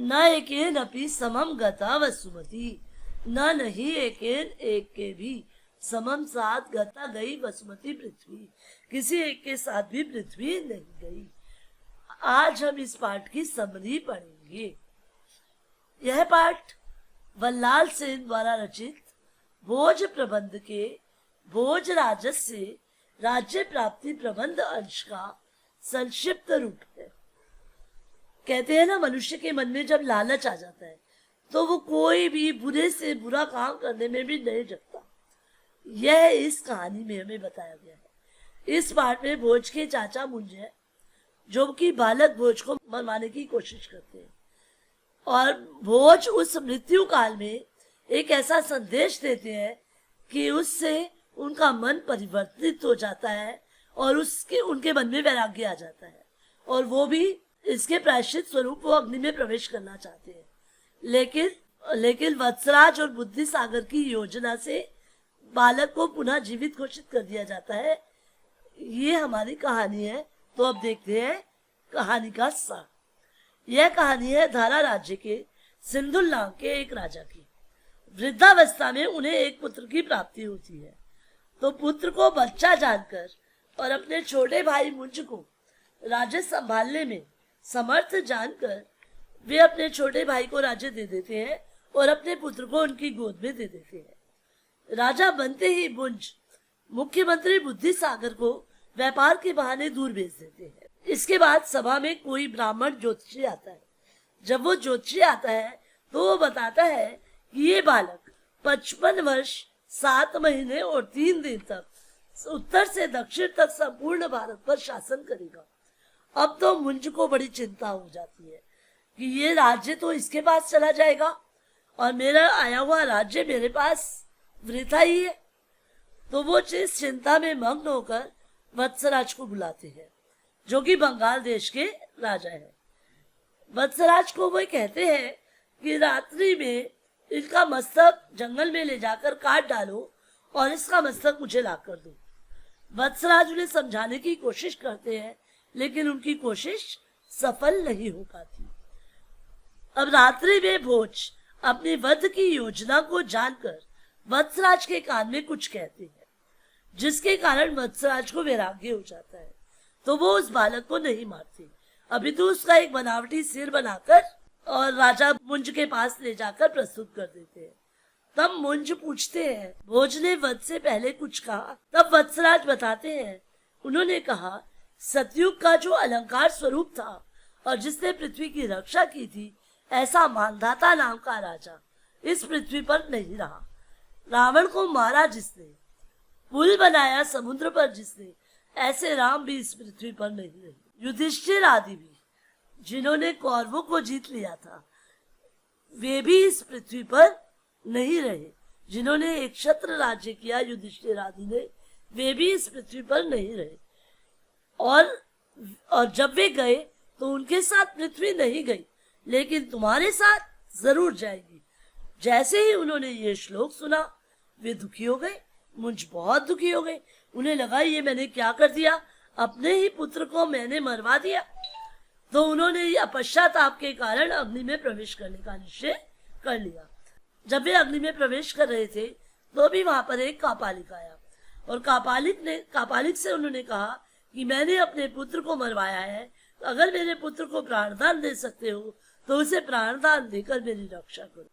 न एकेन अपि समम गता वसुमती, न नहीं एकेन एक के भी समम साथ गता गई वसुमती पृथ्वी, किसी एक के साथ भी पृथ्वी नहीं गई। आज हम इस पाठ की समरी पढ़ेंगे। यह पाठ वल्लाल सेन द्वारा रचित भोज प्रबंध के भोज राजस से राज्य प्राप्ति प्रबंध अंश का संक्षिप्त रूप है। कहते हैं ना, मनुष्य के मन में जब लालच आ जाता है तो वो कोई भी बुरे से बुरा काम करने में भी नहीं झुकता। यह इस कहानी में हमें बताया गया है। इस पाठ में भोज के चाचा मुंज है, जो कि बालक भोज को मरवाने की कोशिश करते हैं, और भोज उस मृत्यु काल में एक ऐसा संदेश देते हैं कि उससे उनका मन परिवर्तित हो जाता है और उसके उनके मन में वैराग्य आ जाता है, और वो भी इसके प्रायश्चित स्वरूप वो अग्नि में प्रवेश करना चाहते हैं। लेकिन वत्सराज और बुद्धि सागर की योजना से बालक को पुनः जीवित घोषित कर दिया जाता है। ये हमारी कहानी है। तो अब देखते हैं कहानी का सार। यह कहानी है धारा राज्य के सिंधुल नाम के एक राजा की। वृद्धावस्था में उन्हें एक पुत्र की प्राप्ति होती है। तो पुत्र को बच्चा जानकर और अपने छोटे भाई मुंज को राज्य संभालने में समर्थ जानकर वे अपने छोटे भाई को राज्य दे देते हैं और अपने पुत्र को उनकी गोद में दे देते हैं। राजा बनते ही मुंज मुख्यमंत्री बुद्धि सागर को व्यापार के बहाने दूर भेज देते हैं। इसके बाद सभा में कोई ब्राह्मण ज्योतिषी आता है। जब वो ज्योतिषी आता है तो वो बताता है कि ये बालक 55 वर्ष 7 महीने और 3 दिन तक उत्तर से दक्षिण तक संपूर्ण भारत पर शासन करेगा। अब तो मुंज को बड़ी चिंता हो जाती है कि ये राज्य तो इसके पास चला जाएगा और मेरा आया हुआ राज्य मेरे पास वृथा ही है। तो वो इस चिंता में मग्न होकर वत्सराज को बुलाते हैं, जो कि बंगाल देश के राजा है। वत्सराज को वो कहते हैं कि रात्रि में इसका मस्तक जंगल में ले जाकर काट डालो और इसका मस्तक मुझे ला कर दो। वत्सराज उन्हें समझाने की कोशिश करते हैं, लेकिन उनकी कोशिश सफल नहीं हो पाती। अब रात्रि में भोज अपनी वध की योजना को जानकर वत्सराज के कान में कुछ कहते हैं, जिसके कारण वत्सराज को वैराग्य हो जाता है। तो वो उस बालक को नहीं मारते, अभी तो उसका एक बनावटी सिर बनाकर और राजा मुंज के पास ले जाकर प्रस्तुत कर देते हैं। तब मुंज पूछते हैं, भोज ने वध से पहले कुछ कहा? तब वत्सराज बताते हैं, उन्होंने कहा, सतयुग का जो अलंकार स्वरूप था और जिसने पृथ्वी की रक्षा की थी, ऐसा मानधाता नाम का राजा इस पृथ्वी पर नहीं रहा। रावण को मारा जिसने, पुल बनाया समुद्र पर जिसने, ऐसे राम भी इस पृथ्वी पर नहीं रहे। युधिष्ठिर आदि भी, जिन्होंने कौरवों को जीत लिया था, वे भी इस पृथ्वी पर नहीं रहे। जिन्होंने एक क्षत्र राज्य किया युधिष्ठिर आदि ने, वे भी इस पृथ्वी पर नहीं रहे। और जब वे गए तो उनके साथ पृथ्वी नहीं गई, लेकिन तुम्हारे साथ जरूर जाएगी। जैसे ही उन्होंने ये श्लोक सुना, वे दुखी हो गए। मुंज बहुत दुखी हो गए। उन्हें लगा, ये मैंने क्या कर दिया, अपने ही पुत्र को मैंने मरवा दिया। तो उन्होंने पश्चाताप के कारण अग्नि में प्रवेश करने का निश्चय कर लिया। जब वे अग्नि में प्रवेश कर रहे थे तो भी वहां पर एक कापालिक आया, और कापालिक से उन्होंने कहा कि मैंने अपने पुत्र को मरवाया है, तो अगर मेरे पुत्र को प्राणदान दे सकते हो तो उसे प्राणदान देकर मेरी रक्षा करो।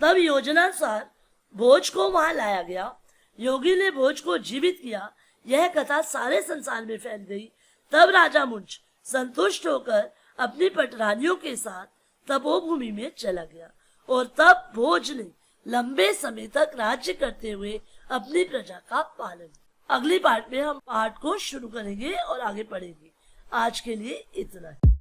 तब योजनानुसार भोज को वहां लाया गया। योगी ने भोज को जीवित किया। यह कथा सारे संसार में फैल गई। तब राजा मुंज संतुष्ट होकर अपनी पटरानियों के साथ तपोभूमि में चला गया, और तब भोज ने लंबे समय तक राज्य करते हुए अपनी प्रजा का पालन। अगली पार्ट में हम पाठ को शुरू करेंगे और आगे पढ़ेंगे। आज के लिए इतना ही।